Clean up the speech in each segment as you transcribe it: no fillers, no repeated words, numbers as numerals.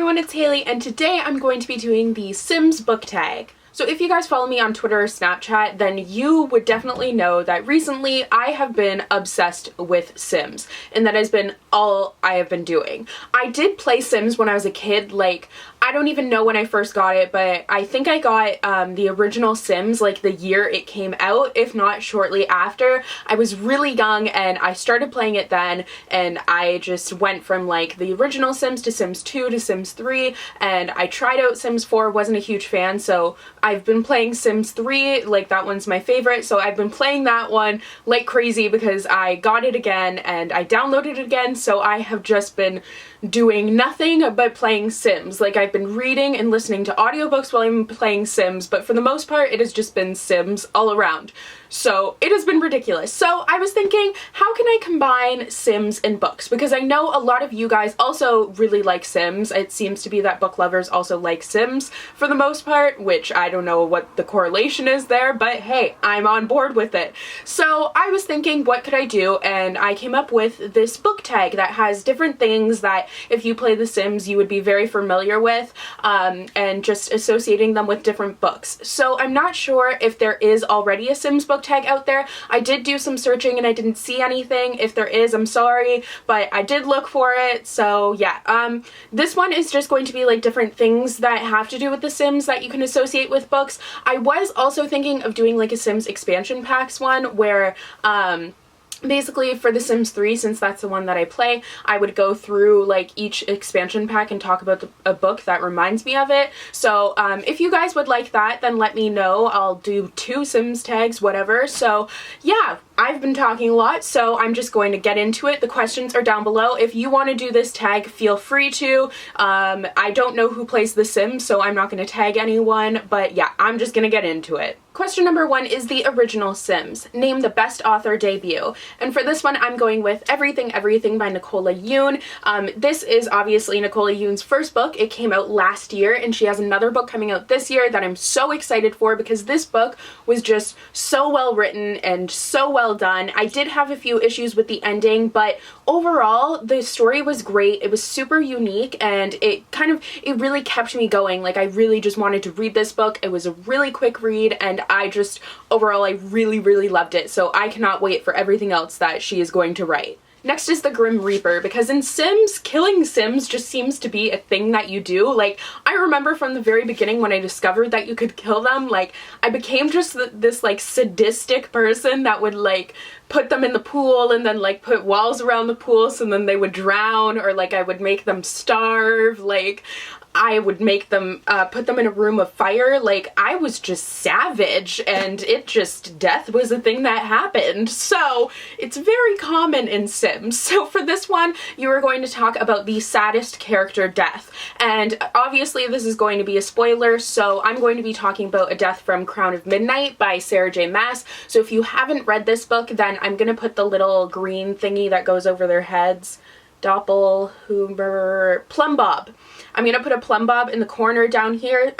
everyone, it's Haley, and today I'm going to be doing the Sims book tag. So if you guys follow me on Twitter or Snapchat, then you would definitely know that recently I have been obsessed with Sims, and that has been all I have been doing. I did play Sims when I was a kid, like, I don't even know when I first got it, but I think I got the original Sims like the year it came out, if not shortly after. I was really young and I started playing it then, and I just went from like the original Sims to Sims 2 to Sims 3, and I tried out Sims 4, wasn't a huge fan, so I've been playing Sims 3, like that one's my favorite, so I've been playing that one like crazy because I got it again and I downloaded it again, so I have just been doing nothing but playing Sims. Like, I've been reading and listening to audiobooks while I'm playing Sims, but for the most part it has just been Sims all around. So it has been ridiculous. So I was thinking, how can I combine Sims and books? Because I know a lot of you guys also really like Sims. It seems to be that book lovers also like Sims for the most part, which I don't know what the correlation is there, but hey, I'm on board with it. So I was thinking, what could I do? And I came up with this book tag that has different things that if you play The Sims you would be very familiar with, and just associating them with different books. So I'm not sure if there is already a Sims book tag out there. I did do some searching and I didn't see anything. If there is, I'm sorry, but I did look for it. So yeah, this one is just going to be like different things that have to do with The Sims that you can associate with books. I was also thinking of doing like a Sims expansion packs one where basically for The Sims 3, since that's the one that I play, I would go through like each expansion pack and talk about a book that reminds me of it. So if you guys would like that, then let me know. I'll do 2 Sims tags, whatever. So yeah, I've been talking a lot, so I'm just going to get into it. The questions are down below. If you want to do this tag, feel free to. I don't know who plays The Sims, so I'm not going to tag anyone, but yeah, I'm just going to get into it. Question number 1 is the original Sims. Name the best author debut. And for this one, I'm going with Everything Everything by Nicola Yoon. This is obviously Nicola Yoon's first book. It came out last year, and she has another book coming out this year that I'm so excited for because this book was just so well written and so well done. I did have a few issues with the ending, but overall the story was great. It was super unique, and it really kept me going. Like, I really just wanted to read this book. It was a really quick read, and overall I really loved it. So I cannot wait for everything else that she is going to write. Next is the Grim Reaper, because in Sims, killing Sims just seems to be a thing that you do. Like, I remember from the very beginning when I discovered that you could kill them, like, I became just this like sadistic person that would like put them in the pool and then like put walls around the pool so then they would drown, or like I would make them starve, like I would make them put them in a room of fire. Like, I was just savage, and death was a thing that happened. So it's very common in Sims. So for this one, you are going to talk about the saddest character death. And obviously this is going to be a spoiler, so I'm going to be talking about a death from Crown of Midnight by Sarah J. Maas. So if you haven't read this book, then I'm going to put the little green thingy that goes over their heads. Doppelhumber Plumb Bob. I'm gonna put a plumb bob in the corner down here,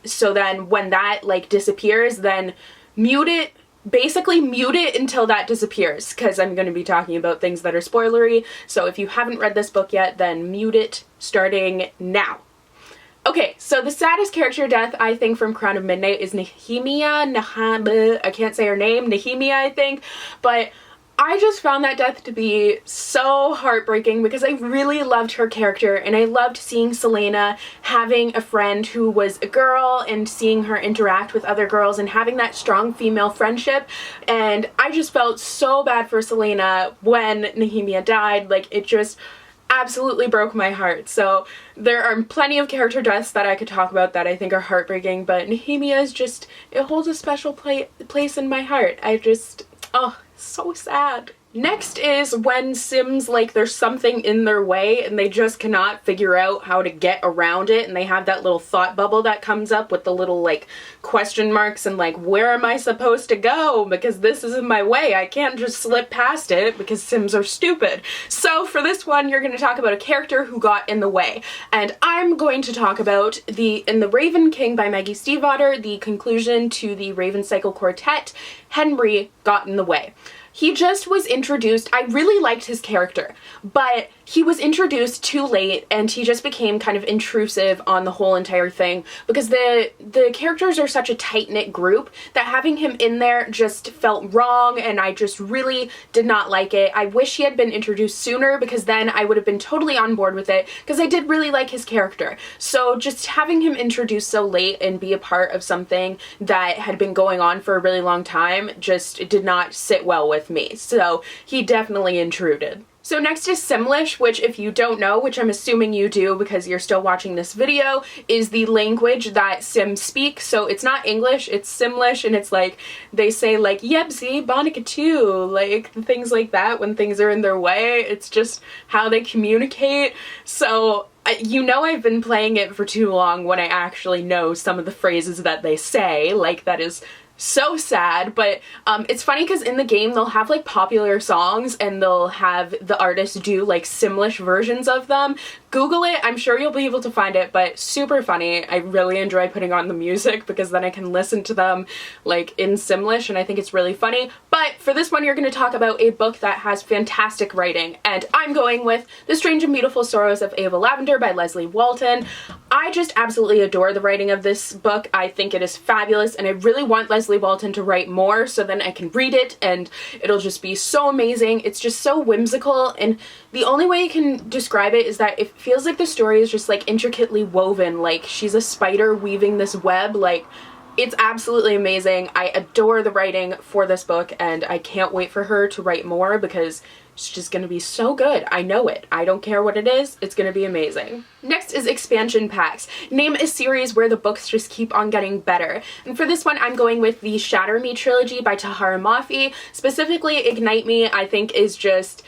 so then when that like disappears, then mute it, basically mute it until that disappears, because I'm gonna be talking about things that are spoilery. So if you haven't read this book yet, then mute it starting now. Okay, so the saddest character death, I think, from Crown of Midnight is I can't say her name, Nehemia, I think, but I just found that death to be so heartbreaking because I really loved her character, and I loved seeing Selena having a friend who was a girl and seeing her interact with other girls and having that strong female friendship, and I just felt so bad for Selena when Nehemia died. Like, it just absolutely broke my heart. So there are plenty of character deaths that I could talk about that I think are heartbreaking, but Nehemia is just, it holds a special place in my heart. Oh, so sad. Next is when Sims, like, there's something in their way and they just cannot figure out how to get around it, and they have that little thought bubble that comes up with the little like question marks and like, where am I supposed to go, because this is in my way, I can't just slip past it because Sims are stupid. So for this one, you're going to talk about a character who got in the way, and I'm going to talk about in The Raven King by Maggie Stiefvater, the conclusion to the Raven Cycle Quartet. Henry got in the way. He just was introduced. I really liked his character, but he was introduced too late and he just became kind of intrusive on the whole entire thing because the characters are such a tight-knit group that having him in there just felt wrong, and I just really did not like it. I wish he had been introduced sooner because then I would have been totally on board with it because I did really like his character. So just having him introduced so late and be a part of something that had been going on for a really long time just did not sit well with me. So he definitely intruded. So next is Simlish, which if you don't know, which I'm assuming you do because you're still watching this video, is the language that Sims speak. So it's not English, it's Simlish, and it's like, they say like, yepsy, bonica too, like things like that when things are in their way. It's just how they communicate. So you know I've been playing it for too long when I actually know some of the phrases that they say. Like, that is so sad, but it's funny because in the game they'll have like popular songs and they'll have the artists do like Simlish versions of them. Google it, I'm sure you'll be able to find it, but super funny. I really enjoy putting on the music because then I can listen to them like in Simlish, and I think it's really funny. But for this one, you're going to talk about a book that has fantastic writing, and I'm going with The Strange and Beautiful Sorrows of Lavender by Leslie Walton. I just absolutely adore the writing of this book. I think it is fabulous, and I really want Leslie Walton to write more so then I can read it and it'll just be so amazing. It's just so whimsical, and the only way you can describe it is that it feels like the story is just like intricately woven, like she's a spider weaving this web. Like, it's absolutely amazing. I adore the writing for this book, and I can't wait for her to write more because it's just gonna be so good. I know it. I don't care what it is. It's gonna be amazing. Next is expansion packs. Name a series where the books just keep on getting better. And for this one, I'm going with the Shatter Me trilogy by Tahereh Mafi. Specifically, Ignite Me, I think, is just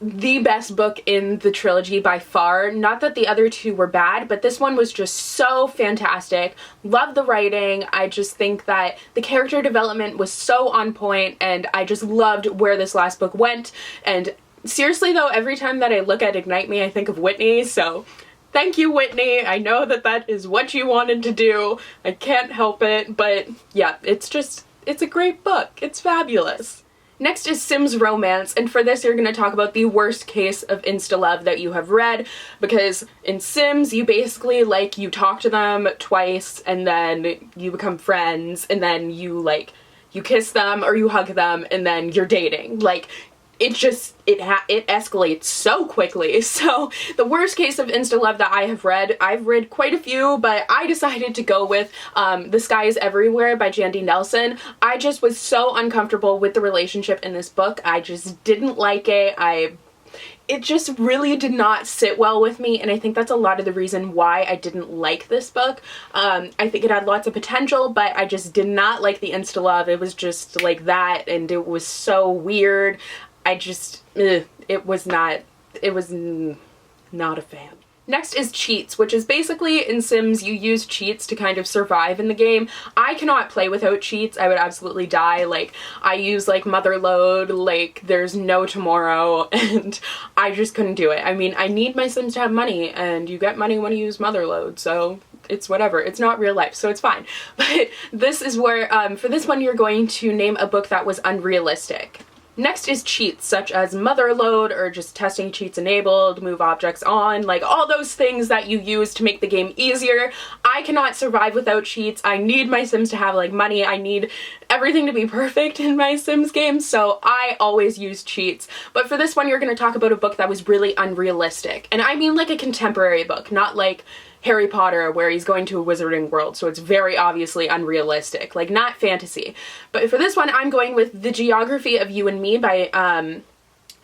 the best book in the trilogy by far. Not that the other two were bad, but this one was just so fantastic. Love the writing. I just think that the character development was so on point, and I just loved where this last book went. And seriously though, every time that I look at Ignite Me, I think of Whitney, so thank you, Whitney. I know that that is what you wanted to do. I can't help it, but yeah, it's a great book. It's fabulous. Next is Sims Romance, and for this you're going to talk about the worst case of insta-love that you have read, because in Sims you basically, like, you talk to them twice and then you become friends and then you kiss them or you hug them and then you're dating. Like, it escalates so quickly. So the worst case of insta-love that I have read, I've read quite a few, but I decided to go with The Sky is Everywhere by Jandy Nelson. I just was so uncomfortable with the relationship in this book. I just didn't like it. It just really did not sit well with me, and I think that's a lot of the reason why I didn't like this book. I think it had lots of potential, but I just did not like the insta-love. It was just like that, and it was so weird. It was not a fan. Next is cheats, which is basically in Sims you use cheats to kind of survive in the game. I cannot play without cheats. I would absolutely die. Like, I use like Motherload like there's no tomorrow, and I just couldn't do it. I mean, I need my Sims to have money, and you get money when you use Motherload, so it's whatever. It's not real life, so it's fine. But this is where, for this one, you're going to name a book that was unrealistic. Next is cheats, such as Motherload or just testing cheats enabled, move objects on, like all those things that you use to make the game easier. I cannot survive without cheats. I need my Sims to have like money. I need everything to be perfect in my Sims games, so I always use cheats. But for this one, you're going to talk about a book that was really unrealistic. And I mean like a contemporary book, not like Harry Potter where he's going to a wizarding world, so it's very obviously unrealistic, like not fantasy. But for this one, I'm going with The Geography of You and Me by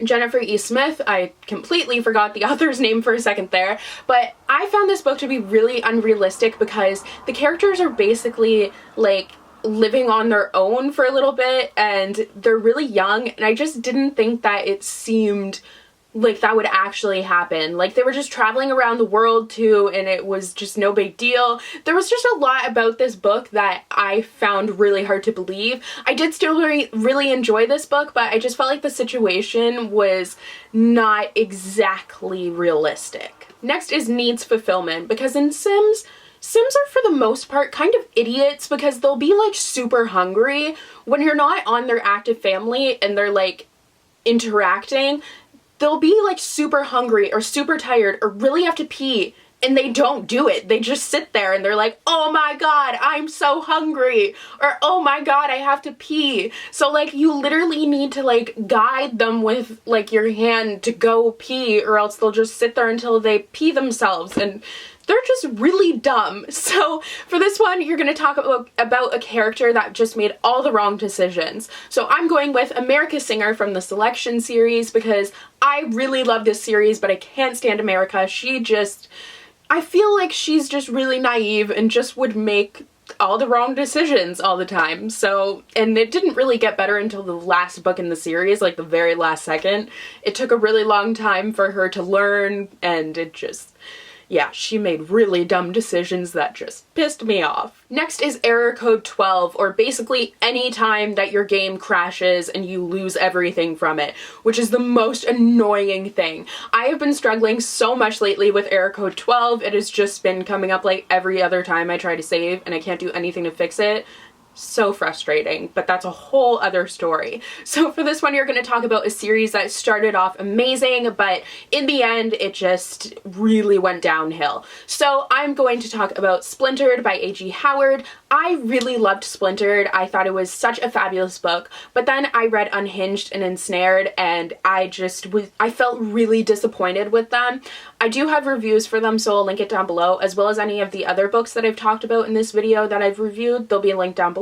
Jennifer E. Smith. I completely forgot the author's name for a second there, but I found this book to be really unrealistic because the characters are basically like living on their own for a little bit, and they're really young, and I just didn't think that it seemed like that would actually happen. Like, they were just traveling around the world too, and it was just no big deal. There was just a lot about this book that I found really hard to believe. I did still really enjoy this book, but I just felt like the situation was not exactly realistic. Next is needs fulfillment, because in Sims are for the most part kind of idiots because they'll be like super hungry when you're not on their active family and they're like interacting. they'll be like super hungry or super tired or really have to pee, and they don't do it. They just sit there and they're like, oh my god, I'm so hungry, or oh my god, I have to pee. So like you literally need to like guide them with like your hand to go pee, or else they'll just sit there until they pee themselves, and they're just really dumb. So for this one, you're going to talk about a character that just made all the wrong decisions. So I'm going with America Singer from the Selection series, because I really love this series, but I can't stand America. I feel like she's just really naive and just would make all the wrong decisions all the time. So, and it didn't really get better until the last book in the series, like the very last second. It took a really long time for her to learn, and it just, yeah, she made really dumb decisions that just pissed me off. Next is error code 12, or basically any time that your game crashes and you lose everything from it, which is the most annoying thing. I have been struggling so much lately with error code 12. It has just been coming up like every other time I try to save, and I can't do anything to fix it. So frustrating, but that's a whole other story. So for this one, you're going to talk about a series that started off amazing, but in the end, it just really went downhill. So I'm going to talk about Splintered by A.G. Howard. I really loved Splintered. I thought it was such a fabulous book, but then I read Unhinged and Ensnared, and I felt really disappointed with them. I do have reviews for them, so I'll link it down below, as well as any of the other books that I've talked about in this video that I've reviewed. They'll be linked down below.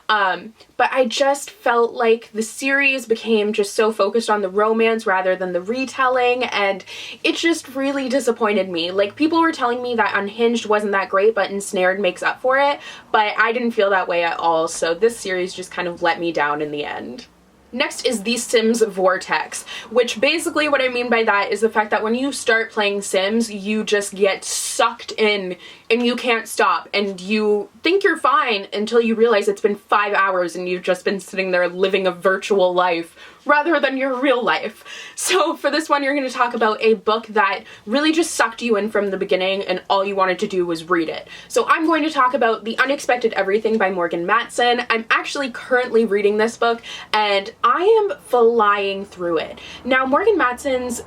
But I just felt like the series became just so focused on the romance rather than the retelling, and it just really disappointed me. Like, people were telling me that Unhinged wasn't that great, but Ensnared makes up for it, but I didn't feel that way at all, so this series just kind of let me down in the end. Next is the Sims Vortex, which basically what I mean by that is the fact that when you start playing Sims, you just get sucked in and you can't stop, and you think you're fine until you realize it's been 5 hours and you've just been sitting there living a virtual life rather than your real life. So for this one, you're going to talk about a book that really just sucked you in from the beginning and all you wanted to do was read it. So I'm going to talk about The Unexpected Everything by Morgan Matson. I'm actually currently reading this book, and I am flying through it. Now, Morgan Matson's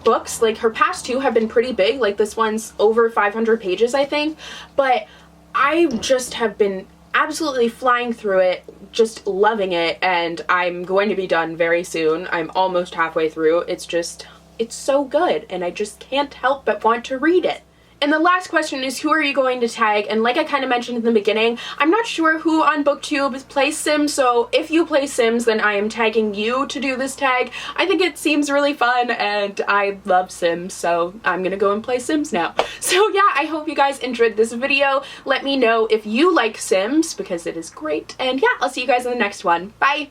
books, like her past two, have been pretty big. Like this one's over 500 pages, I think, but I just have been absolutely flying through it, just loving it, and I'm going to be done very soon. I'm almost halfway through. It's so good, and I just can't help but want to read it. And the last question is, who are you going to tag? And like I kind of mentioned in the beginning, I'm not sure who on BookTube plays Sims, so if you play Sims, then I am tagging you to do this tag. I think it seems really fun, and I love Sims, so I'm gonna go and play Sims now. So yeah, I hope you guys enjoyed this video. Let me know if you like Sims, because it is great, and yeah, I'll see you guys in the next one. Bye!